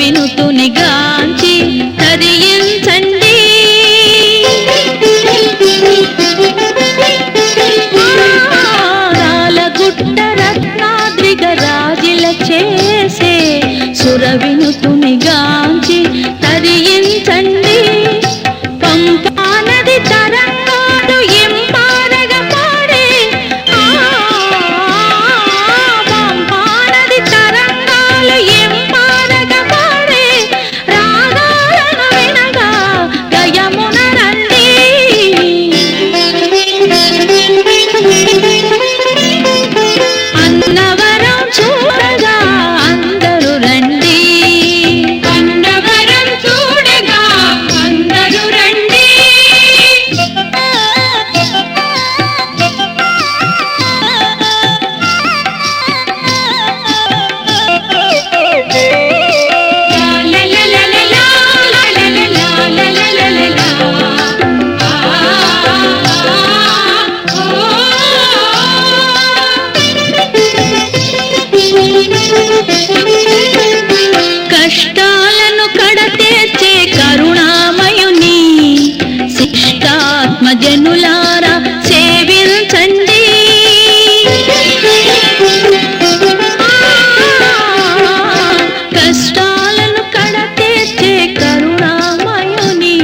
వినుతుని గాంచి తరించండి. రాలగుట్ట రత్నాద్రిగ రాజిల చేసే సుర వినుతుని గాంచి తరించండి. పంపా నది తరంగాలు ఇంపారగ పాడే, పంపా నది తరంగాలు ఇంపారగ పాడే, రాగాలను వినగా గయమున రండి. అన్నవరం చూడగా అందరూ రండి. అన్నవరం చూడగా అందరూ రండి. కష్టాలను కడతేర్చే కరుణామయుని శిష్టాత్మ జనులారా సేవించండి. కష్టాలను కడతేర్చే కరుణామయుని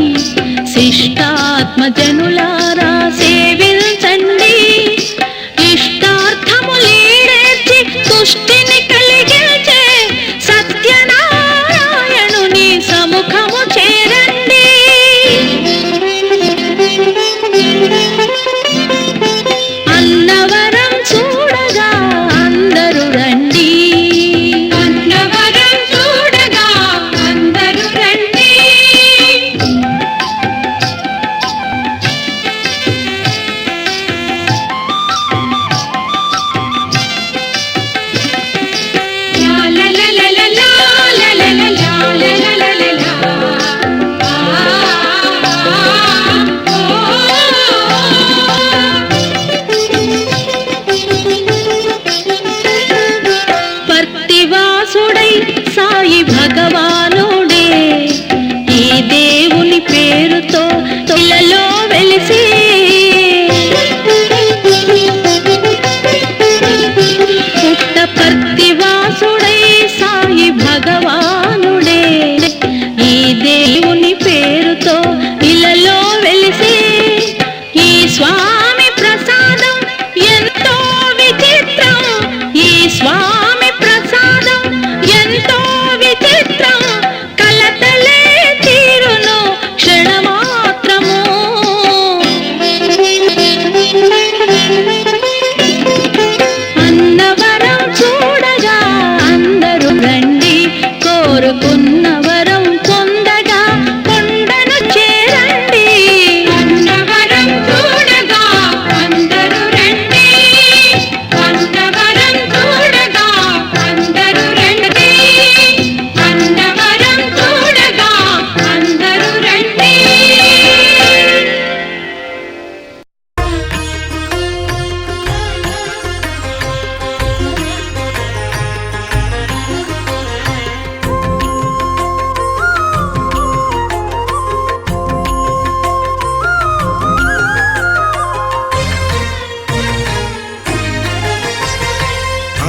శిష్టాత్మ జనులారా సేవించండి. ఇష్టార్థములీడేర్చి తుష్టిని కలిగించే సత్యనారాయణుని సముఖము చేరండి. అన్నవరం చూడగా అందరూ రండి. అన్నవరం చూడగా అందరూ రండి. పర్తివాసుడై సాయి భగవానుడే ఈ దేవుని పేరుతో తొలలో వెలిసి, పుట్టపర్తివాసుడై సాయి భగవానుడే ఈ దేవుని పేరుతో ఇలలో వెలిసి, ఈ స్వామి ప్రసాదం ఎంతో విచిత్రం, ఈ స్వామి ప్రసాదం ఎంతో విచిత్రం, కలతలే తీరును క్షణమాత్రము. అన్నవరం చూడగా అందరూ రండి. కోరుకున్న వరం పొందగా కొండను చేరండి. అన్నవరం చూడగా అందరూ రండి. అన్నవరం చూడగా అందరూ రండి. అన్నవరం చూడగా అందరూ రండి.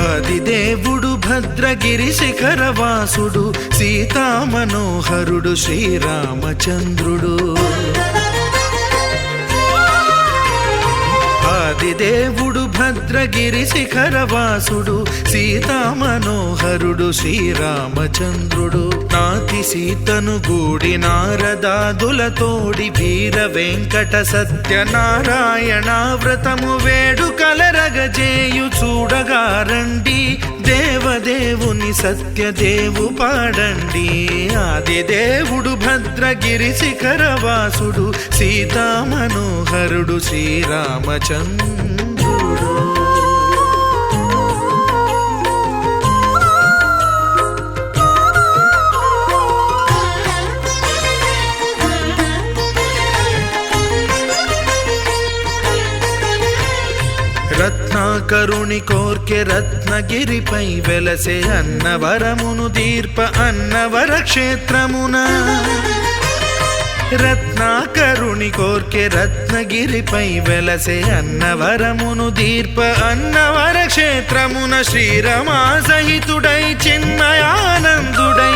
ఆదిదేవుడు భద్రగిరి శిఖరవాసుడు సీతామనోహరుడు శ్రీరామచంద్రుడు. ఆదిదేవుడు భద్రగిరి శిఖరవాసుడు సీతామనోహరుడు శ్రీరామచంద్రుడు. నాతి సీతను గూడి నారదాదులతోడి వీర వెంకట సత్యనారాయణ వ్రతము వేడుకలరగజేయు చూడగా రండి. దేవదేవుని సత్యదేవు పాడండి. ఆదిదేవుడు భద్రగిరి శిఖరవాసుడు సీతామనోహరుడు శ్రీరామచంద్రుడు. రత్నాకరుని కోర్కె రత్నగిరిపై వెలసే అన్నవరమును దీర్ప అన్నవర క్షేత్రమున రత్నాకరుని కోర్కె రత్నగిరిపై వెలసే అన్నవరమును దీర్ప అన్నవర క్షేత్రమున శ్రీరమా సహితుడై చిన్మయానందుడై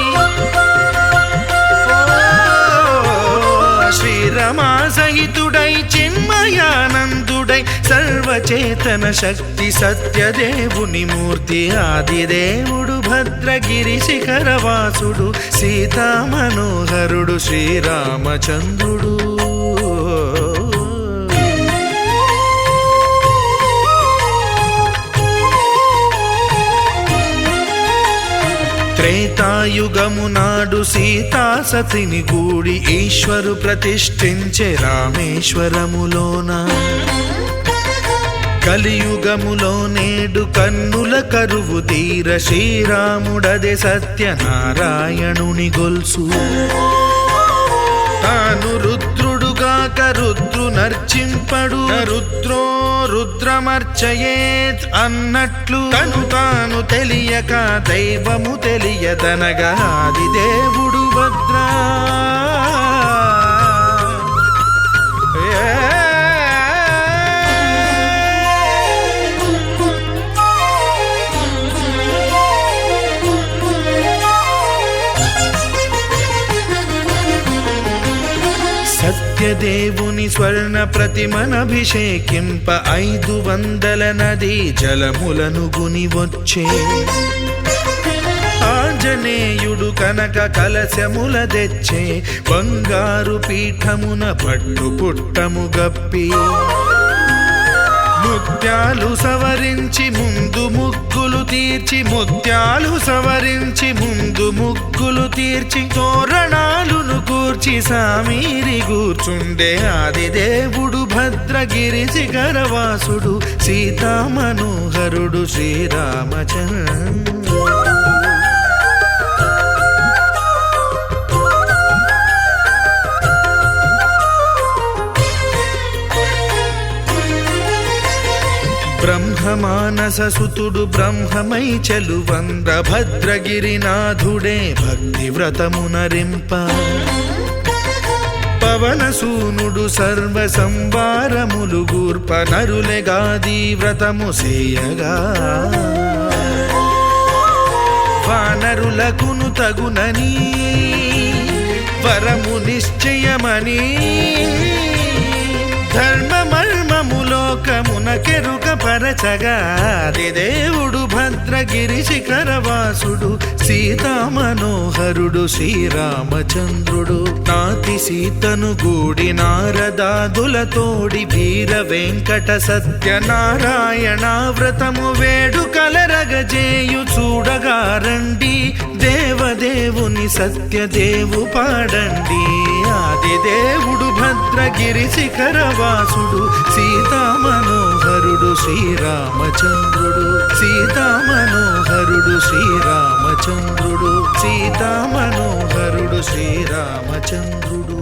శ్రీరమా సహితుడై చిన్మయానందుడై సర్వచేతన శక్తి సత్యదేవుని మూర్తి ఆదిదేవుడు భద్రగిరి శిఖరవాసుడు సీతా మనోహరుడు శ్రీరామచంద్రుడు త్రేతాయుగము నాడు సీతా సతిని గూడి ఈశ్వరు ప్రతిష్ఠించే రామేశ్వరములోన కలియుగములో నేడు కన్నుల కరువు తీర శ్రీరాముడదే సత్యనారాయణుని గొల్సు తాను రుద్రుడుగాక రుద్రు నర్చింపడు రుద్రో రుద్రమర్చయేత్ అన్నట్లు తను తాను తెలియక దైవము తెలియదనగా ఆదిదేవుడు భద్రా సత్యదేవుని స్వర్ణ ప్రతిమనభిషేకింప 500 నదీ జలములను గుని వచ్చే ఆంజనేయుడు కనక కలశముల తెచ్చే బంగారు పీఠమున పట్టు పుట్టము గప్పి ముత్యాలు సవరించి ముందు ముగ్గులు తీర్చి ముత్యాలు సవరించి ముందు ముగ్గులు తీర్చి తోరణాలును కూర్చి సామీరి కూర్చుండే ఆదిదేవుడు భద్రగిరి శిఖరవాసుడు సీతా మనోహరుడు శ్రీరామచంద్రుడు బ్రహ్మమానస సుతుడు బ్రహ్మమై చెలువంద్ర భద్రగిరినాథుడే భక్తి వ్రతమునరింప పవనసూనుడు సర్వ సంవారములు గూర్ప నరులెగాది వ్రతము సేయగా వానరులకును తగునని వరము నిశ్చయమని ధర్మమర్మములోకమునకెరుక పరచగా ఆదిదేవుడు భద్రగిరి శిఖరవాసుడు సీతా మనోహరుడు శ్రీరామచంద్రుడు నాతి సీతను గూడి నారదాదులతోడి వీర వెంకట సత్యనారాయణ వ్రతము వేడుకలరగజేయు చూడగా రండి దేవదేవుని సత్యదేవు పాడండి ఆదిదేవుడు భద్రగిరి శిఖరవాసుడు సీతా మనోహరుడు శ్రీరామచంద్రుడు సీతా మనోహరుడు శ్రీరామచంద్రుడు సీతా మనోహరుడు శ్రీరామచంద్రుడు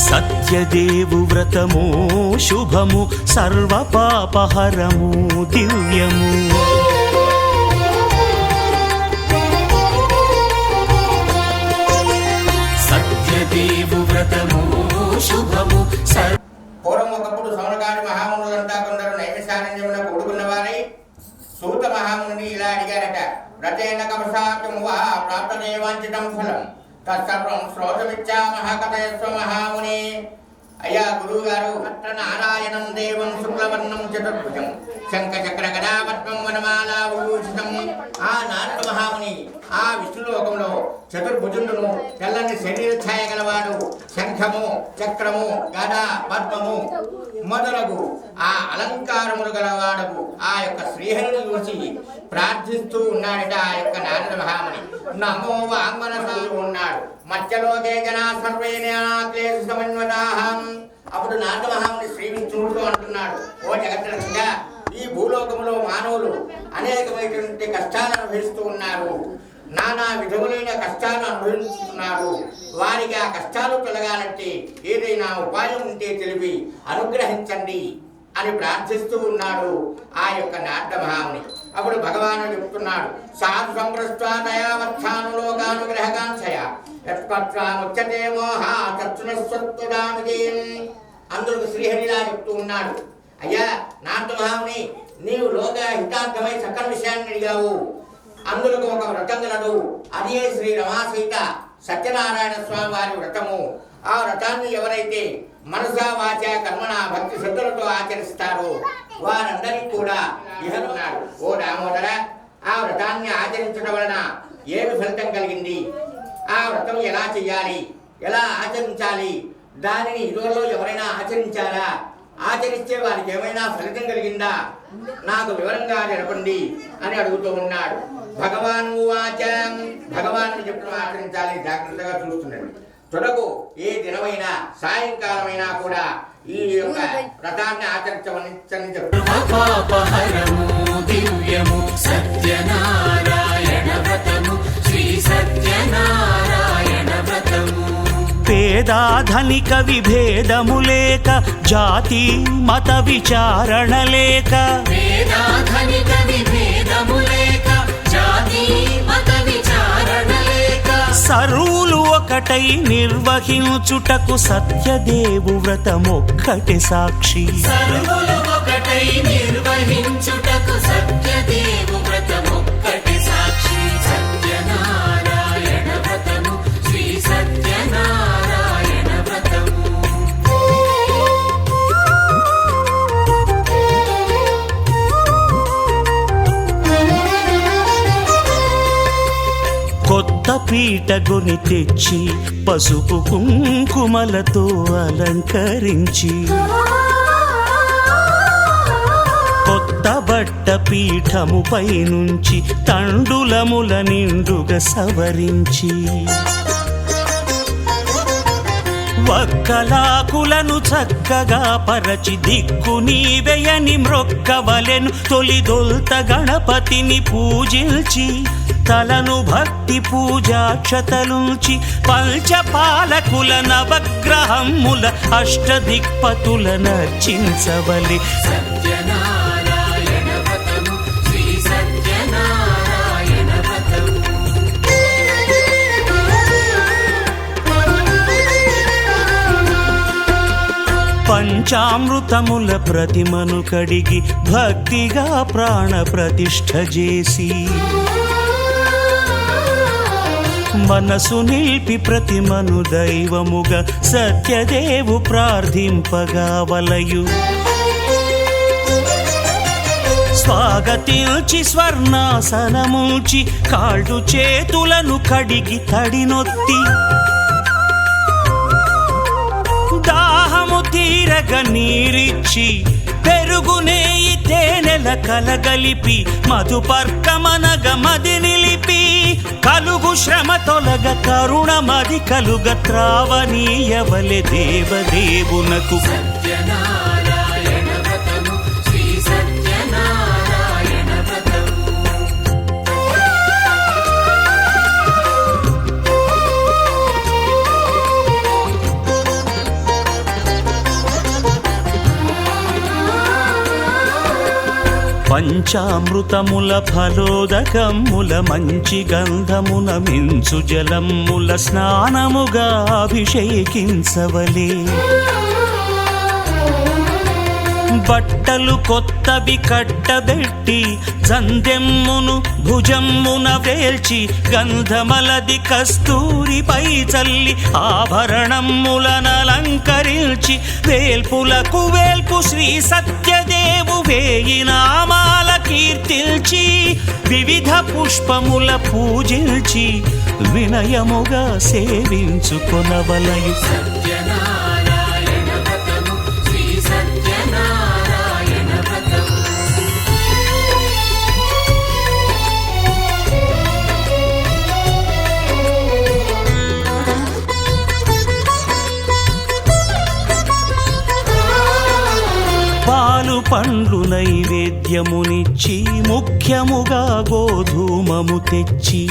సత్యదేవు వ్రతము శుభము సర్వ పాపహరము దివ్యము సత్యదేవు వ్రతము శుభము పూర్వం ఒకప్పుడు సౌనకాది మహామునులంతా కొందరు నైమిషారణ్యమున కూడుకున్న వారై సూత మహాముని ఇలా అడిగారట వ్రతేన కమసాక్యం వా ప్రాప్తదేవాంచితం ఫలం తత్సర్వం శ్రోతమిచ్చామహ కథయస్వ మహాముని. అయ్యా గురువు గారు నారాయణం దేవం శుక్లవర్ణం చతుర్భుజం శంఖ చక్ర గదా పద్మం వనమాల విభూషితం. ఆ నారద మహాముని ఆ విష్ణులోకంలో చతుర్భుజుండును, తెల్లని శరీర ఛాయ గలవాడు, శంఖము చక్రము గదా పద్మము మొదలగు ఆ అలంకారములు గలవాడకు ఆ యొక్క శ్రీహరిని చూసి ప్రార్థిస్తూ ఉన్నాడట ఆ యొక్క నారద మహాముని. నమో వాంగ్మనసాలు ఉన్నాడు. మధ్యలోకే జనా సర్వే క్లేశ సమన్వతాహం. అప్పుడు నారద మహాముని శ్రీ విష్ణువుతో అంటున్నాడు, ఓ జగద్రక్షగా, ఈ భూలోకములో మానవులు అనేకమైనటువంటి కష్టాలు అనుభవిస్తూ ఉన్నారు, నానా విధములైన కష్టాలు అనుభవిస్తున్నారు. వారికి ఆ కష్టాలు తొలగాలంటే ఏదైనా ఉపాయం ఉంటే తెలిపి అనుగ్రహించండి అని ప్రార్థిస్తూ ఉన్నాడు ఆ యొక్క నారద మహాముని. అప్పుడు భగవానుడు చెప్తున్నాడు, సాధు సంప్రస్తాదయావస్థానులోకానుగ్రహకాంక్షయ యత్పత్రాముచ్యతే మోహ తత్సునస్వత్తుదానుజీన్. అందుకు శ్రీహరిలా చెప్తూ ఉన్నాడు, అయ్యా నారద మహాముని, నీవు లోక హితార్థమై సకల విషయాన్ని అడిగావు. అందులో ఒక వ్రతం గలదు, అదే శ్రీ రమాసీత సత్యనారాయణ స్వామి వారి వ్రతము. ఆ వ్రతాన్ని ఎవరైతే మనసా వాచ కర్మణ భక్తి శ్రద్ధలతో ఆచరిస్తారో వారందరికీ కూడా ఇహనున్నాడు. ఓ దామోదర, ఆ వ్రతాన్ని ఆచరించడం వలన ఏమి ఫలితం కలిగింది, ఆ వ్రతం ఎలా చెయ్యాలి, ఎలా ఆచరించాలి, దానిని ఇదివరలో ఎవరైనా ఆచరించారా, ఆచరిస్తే వారికి ఏమైనా ఫలితం కలిగిందా, నాకు వివరంగా తెలపండి అని అడుగుతూ ఉన్నాడు. భగవాన్ వాచ, భగవాను చెప్పిన ఆచరించాలి, జాగ్రత్తగా చూస్తుండండి. త్వరకు ఏ దినమైనా సాయంకాలమైనా కూడా ఈ యొక్క వ్రతాన్ని ఆచరించమని పాపహరము దివ్యము సత్యనారాయణ వ్రతము, శ్రీ సత్యనారాయణ వ్రతము. పేదాధనిక విభేదము లేక, జాతి మత విచారణ లేక, పేదాధనిక విభేదము లేక, జాతి మత విచారణ లేక, సర్వులు ఒకటై నిర్వహించుటకు సత్యదేవు వ్రతమొక్కటి సాక్షి. సర్వులు ఒకటై నిర్వహించుటకు సత్యదేవు వ్రతమొక్కటి సాక్షి. సత్యనారాయణ వ్రతము, శ్రీ సత్యనారాయణ వ్రతము. కొత్త పీటగుని తెచ్చి పసుపు కుంకుమలతో అలంకరించి, కొత్త బట్ట పీఠముపై నుంచి తండులముల నిండుగా సవరించి, వక్కలాకులను చక్కగా పరచి దిక్కు నీవెయని మ్రొక్కవలెను. తొలిదొల్త గణపతిని పూజించి, తలను భక్తి పూజాక్షతలుంచి, పంచపాలకుల నవగ్రహముల అష్టదిక్పతుల నర్చించవలి. సత్యనారాయణ వ్రతము, శ్రీ సత్యనారాయణ వ్రతము. పంచామృతముల ప్రతిమను కడిగి భక్తిగా ప్రాణ ప్రతిష్ఠ చేసి, మనసు నిలిపి ప్రతిమను దైవముగా సత్యదేవు ప్రార్థింపగా వలయు. స్వాగతించి స్వర్ణాసనముంచి, కాళ్ళు చేతులను కడిగి తడినొత్తి, దాహము తీరగ నీరిచ్చి, పెరుగు నెయ్యి తేనెల కలగలిపి, మధుపర్కమనగ మది నిలిపి, కలుగు శ్రమ తొలగ కరుణ మది కలుగ త్రావనీయవలె దేవదేవునకు. సత్యనారాయణ వ్రతము, శ్రీ సత్యనారాయణ వ్రతము. పంచామృతముల ఫలోదకముల మంచి గంధమున మించు జలముల స్నానముగా అభిషేకించవలే. బట్టలు కొత్తవి కట్టబెట్టి, జందెమ్మును భుజమ్మున వేల్చి, గంధమలది కస్తూరిపై చల్లి, ఆభరణములను అలంకరించి, నిల్చి వేల్పులకు వేల్పు శ్రీ సత్యదేవు వేయి నామాల కీర్తిల్చి వివిధ పుష్పముల పూజించి వినయముగా సేవించుకొనవలయు. పాలు పండ్లు నైవేద్యమునిచ్చి ముఖ్యముగా గోధూమము తెచ్చి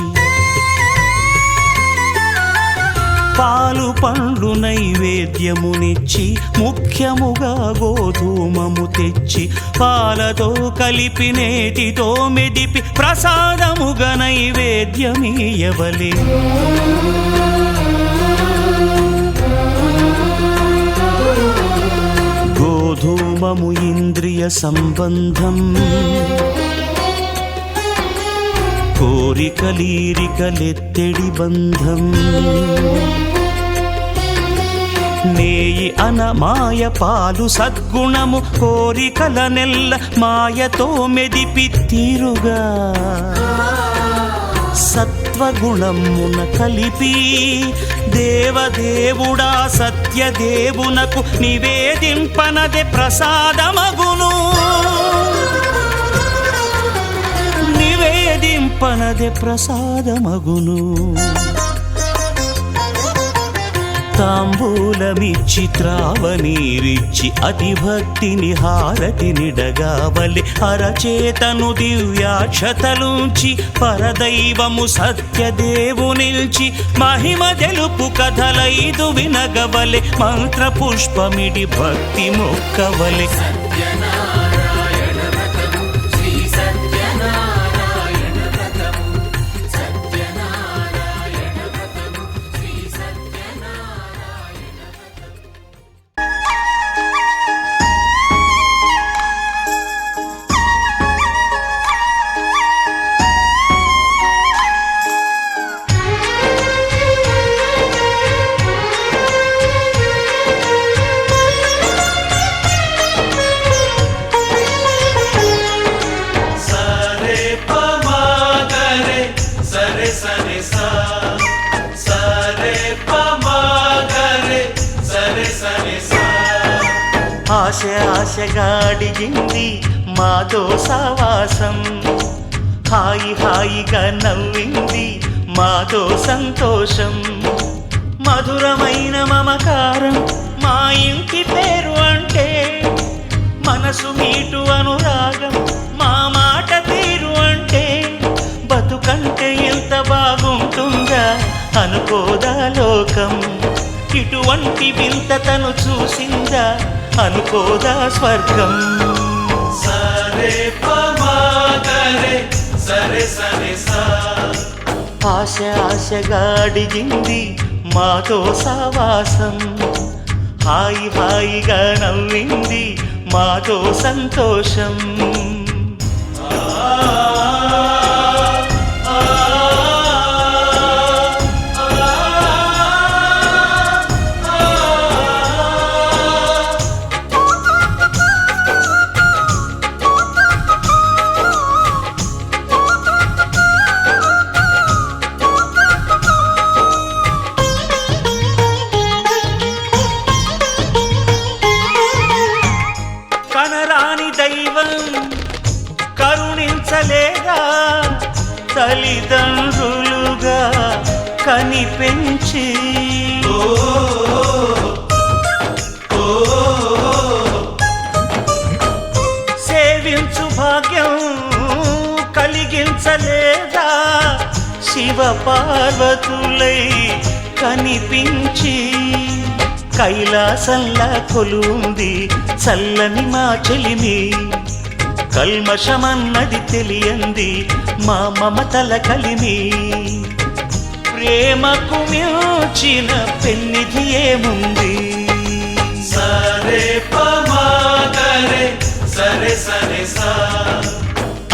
పాలు పండ్లు నైవేద్యమునిచ్చి ముఖ్యముగా గోధూమము తెచ్చి పాలతో కలిపి నేతితో మెదిపి ప్రసాదముగా నైవేద్యమీయవలే. గోధూమము ఇంద్రియ సంబంధం కోరికలీరికలెత్తెడి బంధం. నేయి అన మాయ పాలు సద్గుణము కోరికల నెల్ల మాయతో మెదిపి తీరుగా సత్వగుణమున కలిపి దేవదేవుడా సత్యదేవునకు నివేదింపనదే ప్రసాదమగును. నివేదింపనదే ప్రసాదమగును. తాంబూలమిచ్చి త్రావనీరిచ్చి అతిభక్తిని హారతినిడగావలి. అరచేతను దివ్యాక్షతలుంచి పరదైవము సత్యదేవునిల్చి మహిమ తెలుపు కథలైదు వినగవలె. మంత్ర పుష్పమిడి భక్తి మొక్కవలె. ఆశ ఆశగా అడిగింది మాతో సావాసం. హాయి హాయిగా నవ్వింది మాతో సంతోషం. మధురమైన మమకారం మా ఇంటి పేరు అంటే మనసు మీటు అనురాగం మా మాట తీరు అంటే బతుకంటే ఎంత బాగుంటుందా అనుకోదా లోకం. ఇటువంటి వింత తను చూసిందా అనుకోదా స్వర్గం. ఆశ ఆశగా అడిగింది మాతో సావాసం. హాయి హాయిగా నవ్వింది మాతో సంతోషం. కరుణించలేదా తల్లిదండ్రులుగా కనిపెంచి సేవించు భాగ్యం కలిగించలేదా శివ పార్వతులై కనిపించి. కైలాసంలా కొలుంది చల్లని మా చెలిమి. కల్మషమన్నది తెలియంది మా మమతల కలిమి. ప్రేమకు మించిన పెన్నిధి ఏముంది.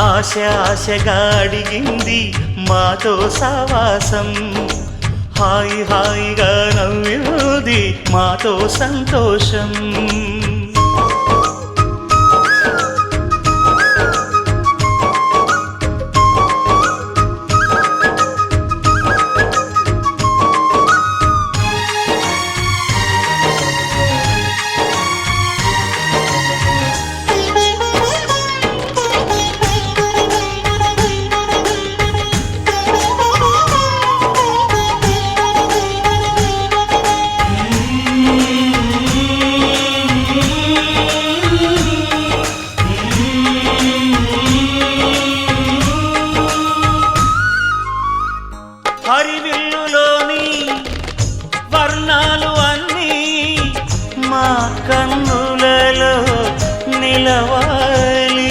ఆశ ఆశగా అడిగింది మాతో సావాసం. హాయి హాయిగా నవ్వింది మాతో సంతోషం. హరివిల్లులోని వర్ణాలు అన్నీ మా కన్నులలో నిలవాలి.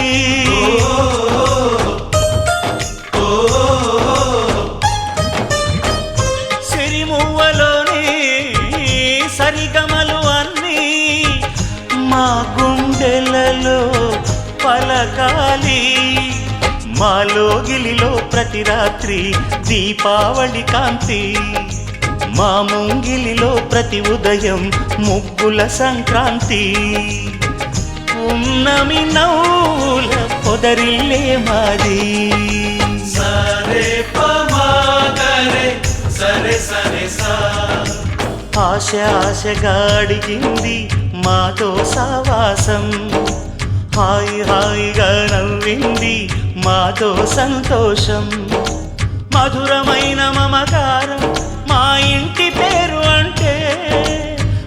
సిరిమువ్వలోని సరిగమలు అన్నీ మా గుండెలలో పలకాలి. మాలోగిలిలో ప్రతి రాత్రి దీపావళి కాంతి, మా ముంగిలిలో ప్రతి ఉదయం ముగ్గుల సంక్రాంతి. ఉన్నమి నవ్వుల పొదరిల్లే మాది. ఆశ ఆశగా అడిగింది మాతో సావాసం. హాయి హాయిగా నవ్వింది మాతో సంతోషం. మధురమైన మమకారం మా ఇంటి పేరు అంటే,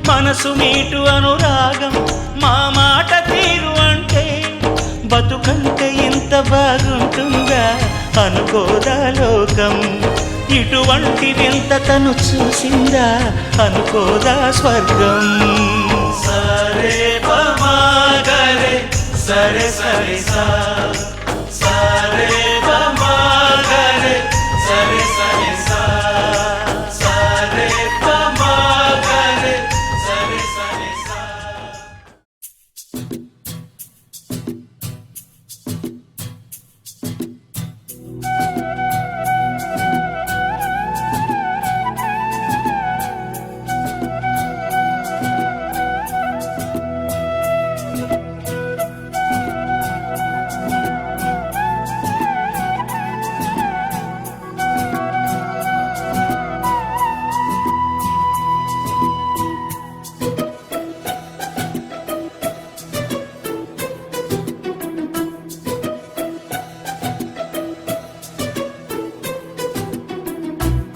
మనసు మీటు అనురాగం మా మాట తీరు అంటే, బతుకంటే ఇంత బాగుంటుందా అనుకోదా లోకం. ఇటువంటి వింత తను చూసిందా అనుకోదా స్వర్గం. సరే పమాగరే సరే సరే సా సరే పమాగరే సరే సరే సా సరే పమాగరే సరే సరే సా.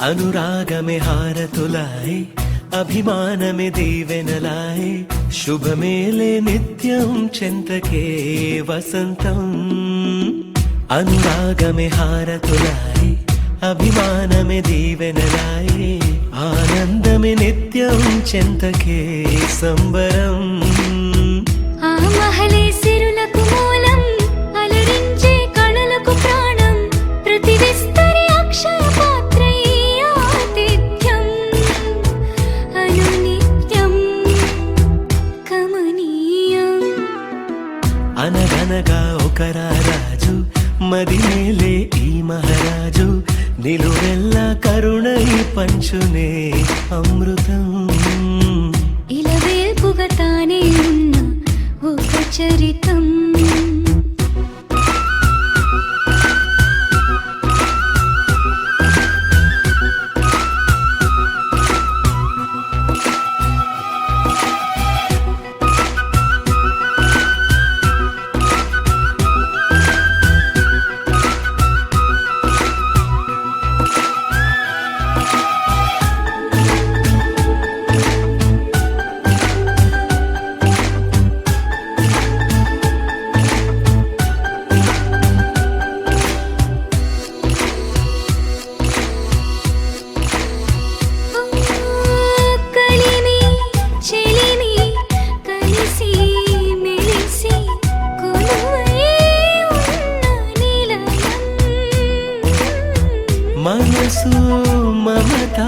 అనురాగమే హారతులాయ్ అభిమానమే దీవెనలాయ్ శుభమేలే నిత్యం చెంతకే వసంతం. అనురాగమే హారతులాయ్ అభిమానమే దీవెనలాయ్ ఆనందమే నిత్యం చెంతకే సంబరం. ఆ మహలే సిరులకు మూలం, అలరించే కళలకు ప్రాణం, ప్రతి విస్తరి అక్షయ పాత్రై ఆతిథ్యం అనునిత్యం కమనీయం. అనగనగా ఒక రాజు మదినేలే ఈ మహారాజు నిలువెల్లా కరుణై పంచునే అమృతం. ఇలా వేపుగా తానే ఉన్న ఒక చరితం. మనసు మమత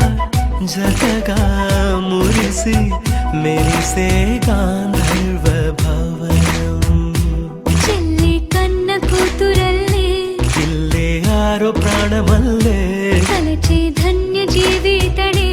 జతగా మురిసి మెరిసే గాంధర్వ భవనం. చెల్లి కన్న కూతురల్లే ఇల్లే ఆరో ప్రాణమల్లే కలచే ధన్య జీవితడే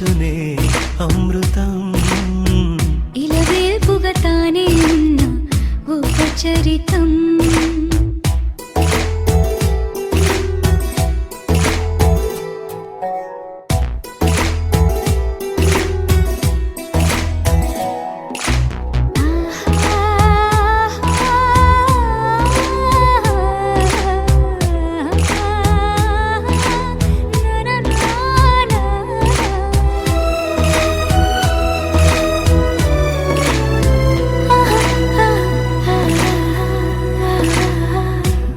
పంచునే అమృతం ఇలవేల్పుగా తానే ఉన్న ఒక చరితం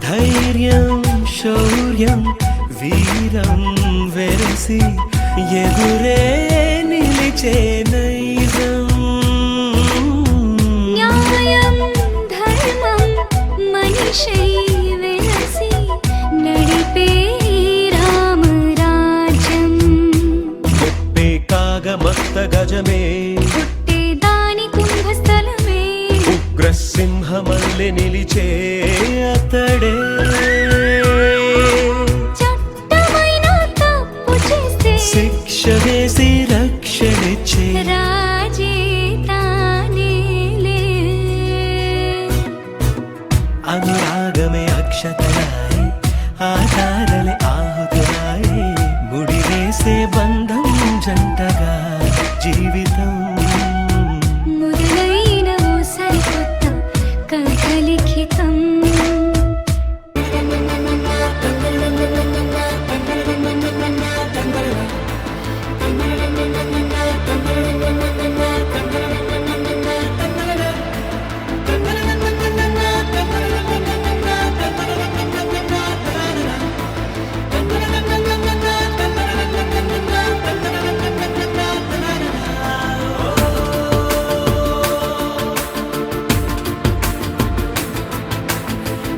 ధైర్యం శౌర్యం వీరం వెరసి ఎదురే నిలిచే నైజం న్యాయం ధర్మం మనిషై వెలసి నడిపే రామరాజ్యం మెప్పే కాగమస్త గజమే పుట్టే దాని కుంభస్థలమే ఉగ్రసింహమల్లె నిలిచే అతడే చట్టమైన తప్పు చేస్తే శిక్ష వేసి రక్షణిచ్చే రాజే తానేలే అనురాగమే అక్షతలాయి ఆచారలే ఆహుతులాయి ముడివేసే బంధం జంటగా జీవితం మొదలైన ఓ సరికొత్త కథ లిఖితం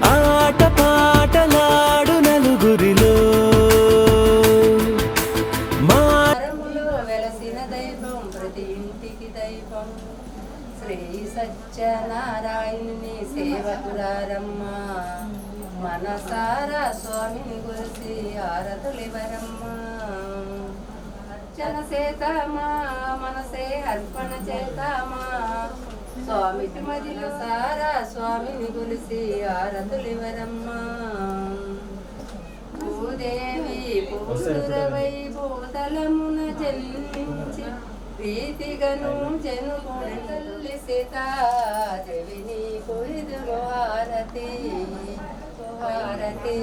ఆట పాటలాడు నలుగురిలో మా తరములో వెలసిన దైవం ప్రతి ఇంటికి దైవం శ్రీ సత్యనారాయణుని సేవకురారమ్మ మనసారా స్వామిని గురిసి ఆరతులివరమ్మ అర్చన చేతామా మనసే అర్పణ చేతామా స్వామికి మదిలో సారా స్వామిని గురిసి ఆరతులివరమ్మా భూదేవి పూసురవై భూతలమున జన్మించి ప్రీతిగను జనుగుణ తల్లి సీతాదేవిని కొయిదురు హారతి హారతి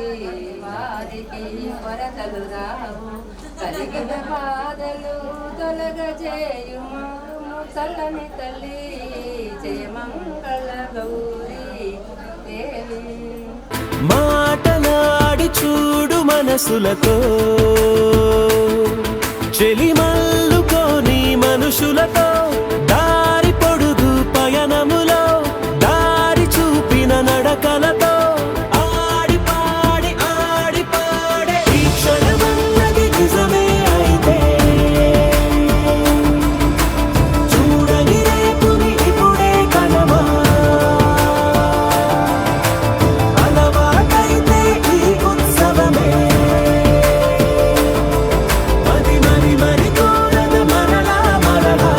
వారికి కొరతలు రావు కలిగిన బాధలు తొలగజేయుము చల్లని తల్లి జయమంగళ గౌరీ దేవి మాటలాడి చూడు మనసులతో చెలిమల్లుకోని మనుషులతో దారి పొడుగు పయనములో దారి చూపిన నడకలతో ఆడి పాడే ఈ క్షణమన్నది నిజమే అయితే చూడని రేపుని ఇప్పుడే కనమా అలవాటైతే ఈ ఉత్సవమే మరి కోరద మరలా మరలా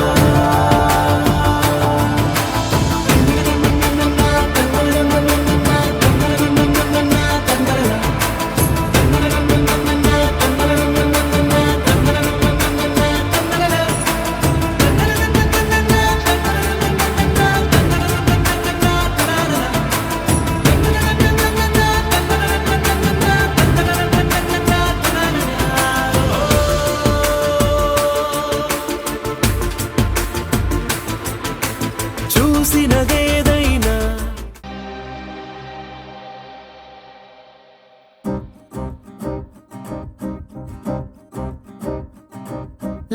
చూసినదేదైనా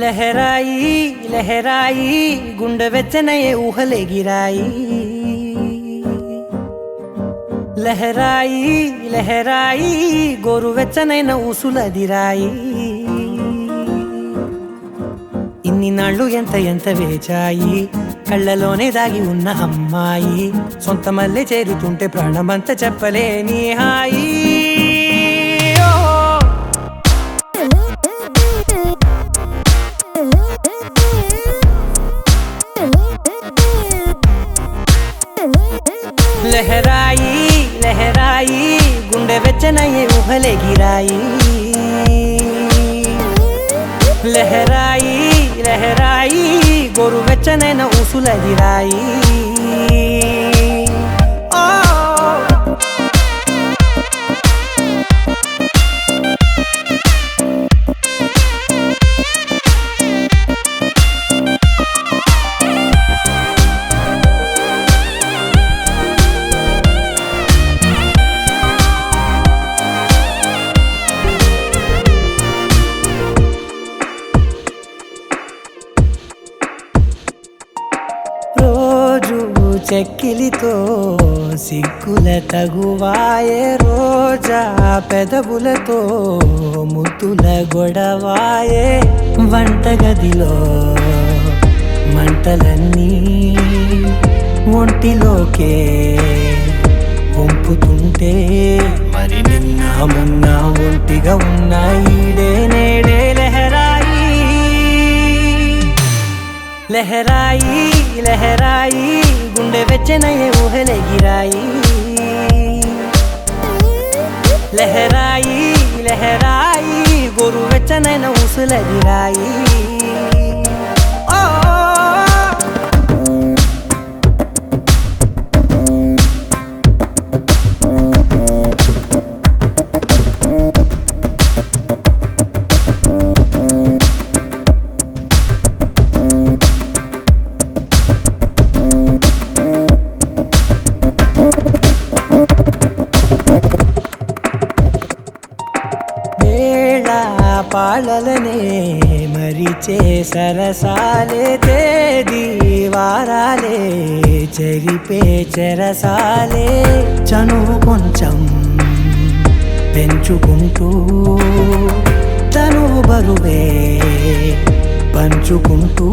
లహరాయి లహరాయి గుండె వెచ్చనయే ఊహలెగిరాయి లహరాయి లహరాయి గోరు వెచ్చనైన ఊసులదిరాయి ఇన్ని నాళ్ళు ఎంత వేచాయి కళ్ళలోనే దాగి ఉన్న అమ్మాయి సొంత మల్లె చేరుతుంటే ప్రాణమంత చెప్పలేని హాయి ఓ వెచ్చనైన ఊసులదిరాయి రోజు చెక్కిలితో సిగ్గుల తగువాయే రోజా పెదవులతో ముద్దుల గొడవాయే వంటగదిలో మంటలన్నీ ఒంటిలోకే వంపుతుంటే మరి నిన్న మొన్న ఒంటిగా ఉన్నాయి నేడే లహరాయి లహరాయి లహరాయి గుండె వెచ్చనయ్యే ఊహలెగిరాయి లహరాయి లహరాయి గోరు వెచ్చనైన ఊసులెగిరాయి పాలలనే మరిచే సరసాలే తేదీ వారాలే చెరిపే చెరసాలే చనువు కొంచెం పెంచుకుంటూ తనువు బరువే పంచుకుంటూ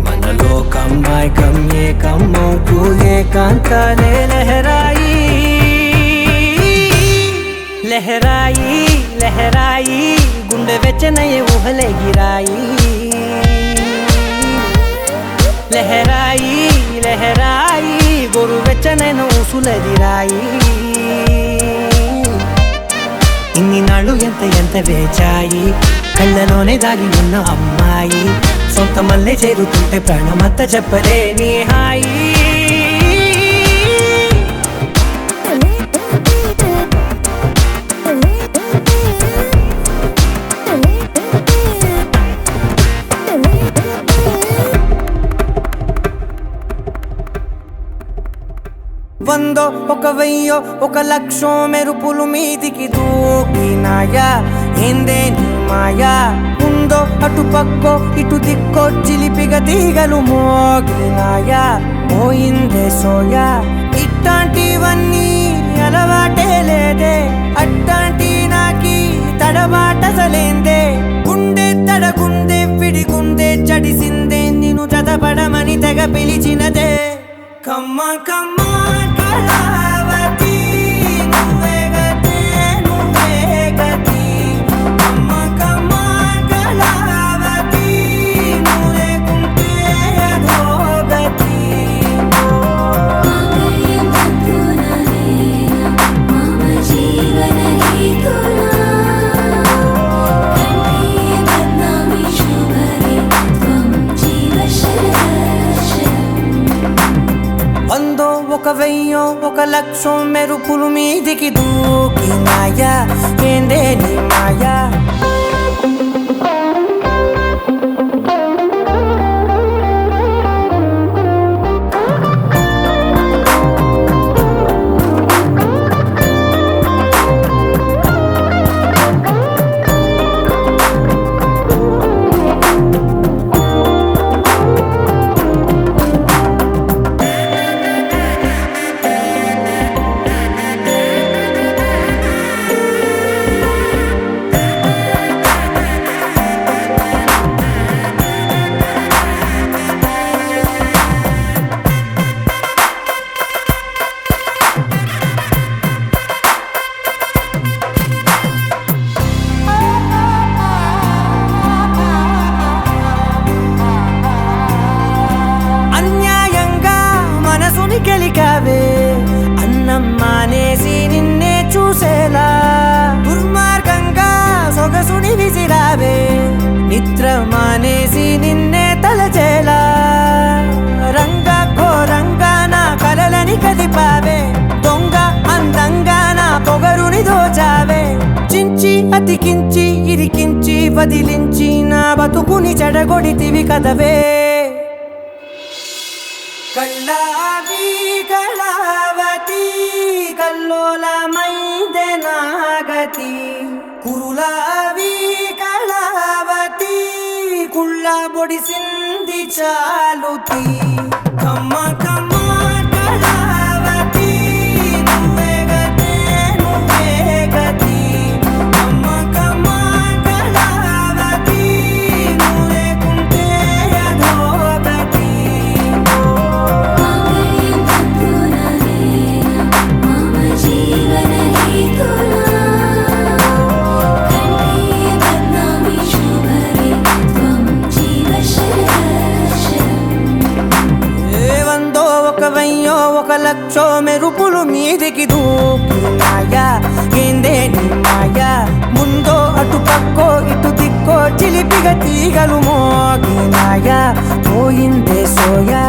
మనలో కమ్మాయికం ఏకమవుతూ ఏకాంతాలే లహరాయి లహరాయి లహరాయి గుండె వెచ్చనయ్యే ఊహలెగిరాయి లహరాయి లహరాయి గోరు వెచ్చనైన ఊసులెగిరాయి ఇన్ని నాళ్ళు ఎంత వేచాయి కళ్ళలోనే దాగి ఉన్న అమ్మాయి సొంత మల్లె చేరుతుంటే ప్రాణమంతా చెప్పలేని హాయి వందో ఒక వెయ్యో ఒక లక్షో మెరుపులు మీదికి దూకినాయా ఏందే నీ మాయా ఉందో అటు పక్కో ఇటు దిక్కో చిలిపిగ తీగలు మోగినాయా పోయిందే సోయా ఇట్లాంటివన్నీ అలవాటే లేదే అట్లాంటి నాకి తడబాటసలేందే గుండె తడగుందే విడిగుందే చడిసిందే నిన్ను చదపడమని తెగ పిలిచినదే కమ్మ కమ్మ కళావతి నువ్వే గతి నువ్వే గతి కమ్మ కమ్మ కళావతి నువ్వు లేకుంటే అధోగతి మమ జీవన హేతునా కంఠే బద్నామి శుభగే త్వం జీవ శరశరం వందో ఒక వెయ్యో ఒక లక్షో మెరుపులు మీదికి దూకినాయా ఏందే నీ మాయా గెలికావే అన్నం మానేసి నిన్నే చూసేలా దుర్మార్గంగా సొగసుని విసిరావే నిద్ర మానేసి నిన్నే తలచేలా అతికించి ఇరికించి వదిలించి నా బతుకుని చెడగొడితివి కదవే కళ్ళావి కళావతి కల్లోలమైందే నాగతి కురులావి కళావతి కుళ్ళ బొడిసింది చాలుతి కమ్మ కమ్మ కళావతి నువ్వే గతే నువ్వే గతి కమ్మ కమ్మ కళావతి నువ్వు లేకుంటే అధోగతి మమ జీవన హేతునా కంఠే బద్నామి శుభరే త్వం జీవ వందో ఒక వెయ్యో ఒక లక్షో మెరుపులు మీదికి దూకినాయా ఏందే నీ మాయా ముందో అటు పక్కో ఇటు దిక్కో చిలిపిగా తీగలు మోగినాయా పోయిందే సోయా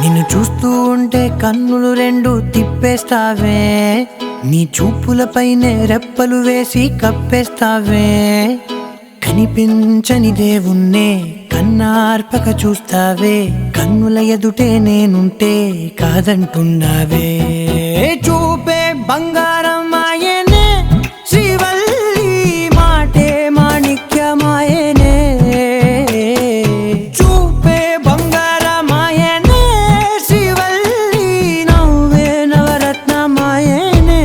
నిన్ను చూస్తూ ఉంటే కన్నులు రెండు తిప్పేస్తావే నీ చూపులపైనే రెప్పలు వేసి కప్పేస్తావే కనిపించని దేవుణ్ణే కన్నార్పక చూస్తావే కన్నుల ఎదుటే నేనుంటే కాదంటున్నావే చూపే బంగారం మాయనే శ్రీవల్లి మాటే మాణిక్యమాయనే చూపే బంగారమాయనే శ్రీవల్లి నవ్వే నవరత్నమాయనే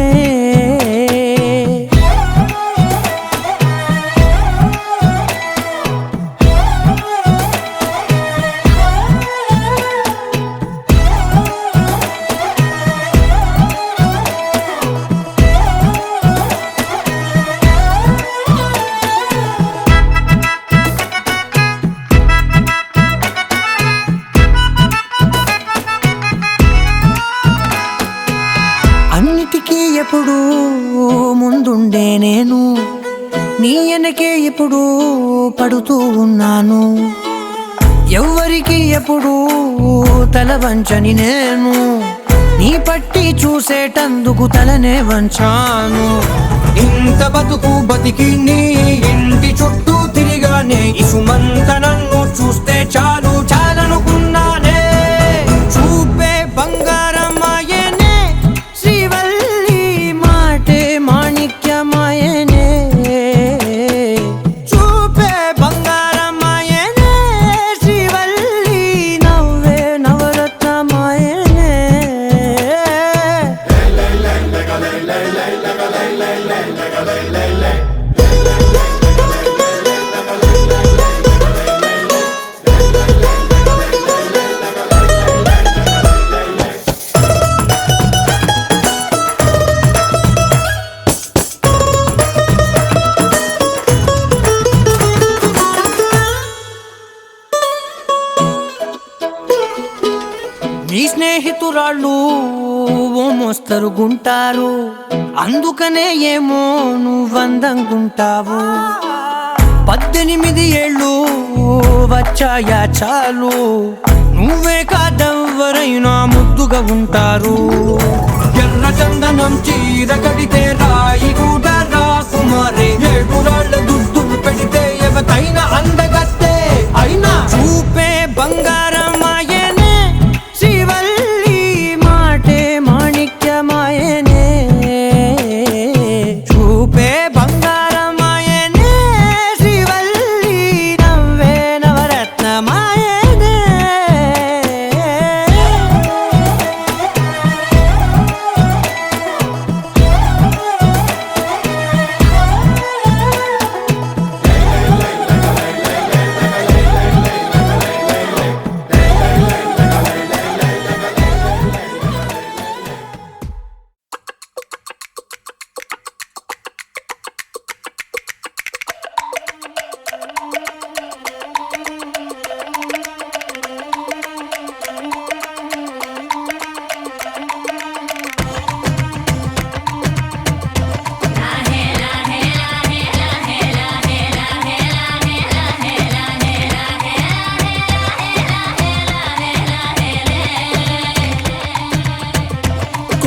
అన్నిటికీ ఎప్పుడు ముందుండే నేను నీ వెనకే ఎప్పుడు పడుతూ ఉన్నాను ఎవ్వరికి ఎప్పుడు తల వంచని నేను నీ పట్టి చూసేటందుకు తలనే వంచాను ఇంత బతుకు బతికి నీ ఇంటి చుట్టూ తిరిగానే ఇసుమంత నన్ను చూస్తే చాలు చాలనుకున్నానే చూపే బంగారమాయనే శ్రీవల్లి మాటే మాణిక్యమాయనే చూపే బంగారమాయనే శ్రీవల్లి నవ్వే నవరత్నమాయనే నీ స్నేహితురాళ్ళు ఓ మోస్తరుగుంటారు అందుకనే ఏమో నువ్వందంగుంటావు 18 ఏళ్ళు వచ్చాయా చాలు నువ్వే కాదెవ్వరైనా ముద్దుగా ఉంటారు ఎర్ర చందనం చీర కడితే రాయి కూడా రాకుమారే 7 రాళ్ళ దుద్దులు పెడితే ఎవతైనా అందగత్తే అయినా చూపే బంగారమాయనే శ్రీవల్లి మాటే మాణిక్యమాయనే చూపే బంగారమాయనే శ్రీవల్లి నవ్వే నవరత్నమాయనే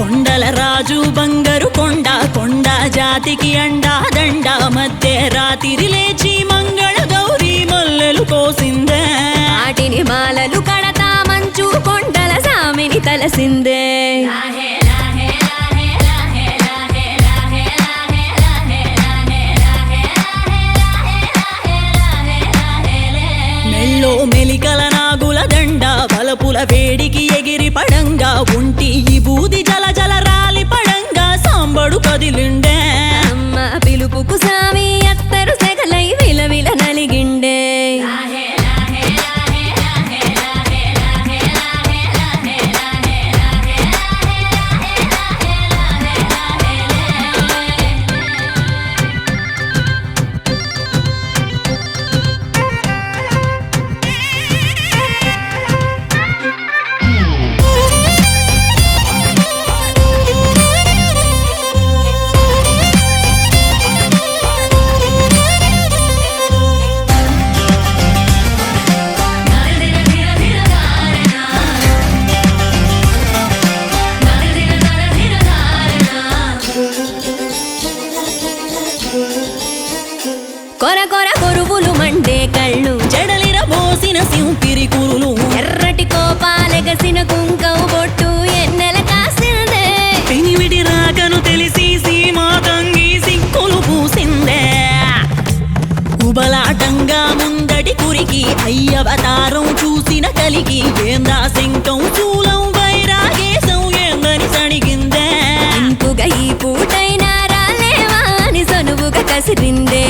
కొండల రాజు బంగారు కొండ కొండ జాతికి అండా దండ మధ్య రాత్రి లేచి మంగళ గౌరీ మల్లెలు కోసిందే వాటిని మాలలు కడతా మంచు కొండల సామిని తలసిందే మెల్లో మెలికల నాగుల దండ బలపుల వేడికి ఎగిరి పడంగా ఉంటి ఈ బూది జల జల రాలి పడంగా సాంబడు కదిలిండే అమ్మ పిలుపుకు సామి అత్తరు సెగలై విలవిల నలిగిండే కొర కొర కొరువులు మండే కళ్ళు జడలిర బోసిన సింపిరి కురులు ఎర్రటి కోపాలెగసిన కుంకవు బొట్టు ఎన్నెల కాసిందే పెనివిడి రాకను తెలిసి సీమా తంగి సిక్కులు పూసిందే ఉబలాటంగా ముందటి కురికి అయ్యవతారం చూసిన కలిగి ఏందా శంకం శూలం వైరాగేశం ఏందని సడిగిందే ఇంపుగా ఈ పూటైనా రాలేవా అని సనువుగా కసిరిందే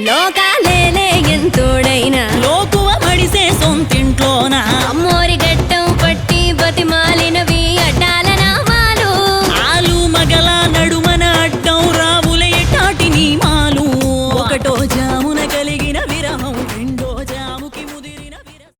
లోకాలేలే ఎంతోడైనా లోకువ మడిసే సొంతింట్లోన అమ్మో